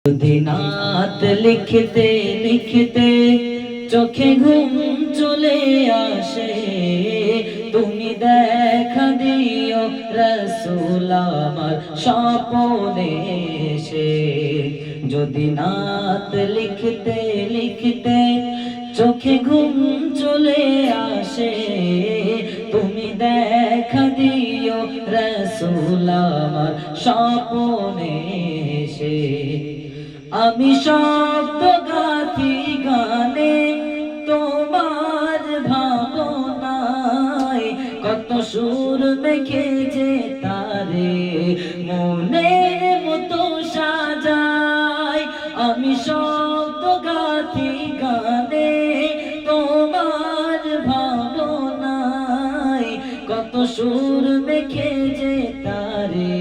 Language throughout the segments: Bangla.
দিনাত লিখতে লিখতে চোখে ঘুম চলে আসে, তুমি দেখা দিও রাসূল আমার স্বপ্নে এসে। যদি নাত লিখতে লিখতে চোখে ঘুম চলে আসে, তুমি দেখা দিও রাসূল আমার স্বপ্নে এসে। আমি শব্দ গাথি গানে তোমার ভাবনায়, কত সুর মেখে যে তারে মনের মতো সাজায়। আমি শব্দ গাথি গানে তোমার ভাবনায়, কত সুর মেখে যে তারে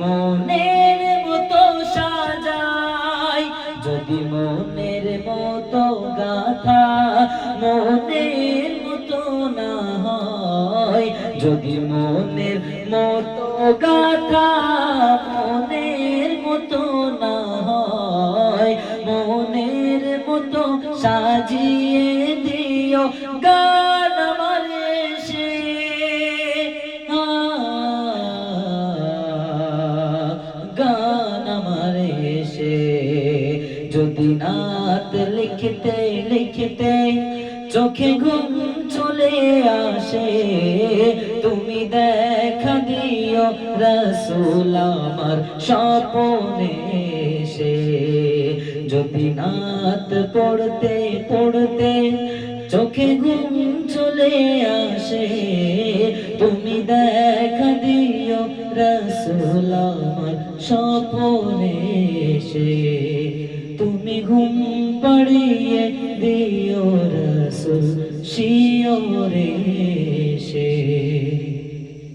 মনের মতো সাজায়। যদি মনের মতো গাথা মনের মতো না হয়, যদি মনের মতো গাথা মনের মতো না হয়, মনের মতো সাজিয়ে দিও গান আমার এসে। গান আমার এসে। যদি নাত লিখতে লিখতে চোখে ঘুম চলে আসে, তুমি দেখা দিও রাসূল আমার স্বপ্নে এসে। যদি নাত পড়তে পড়তে চোখে ঘুম চলে আসে, তুমি দেখা দিও রাসূল আমার স্বপ্নে এসে। তুমি ঘুম পাড়িয়ে দিও রাসূল শিওরে।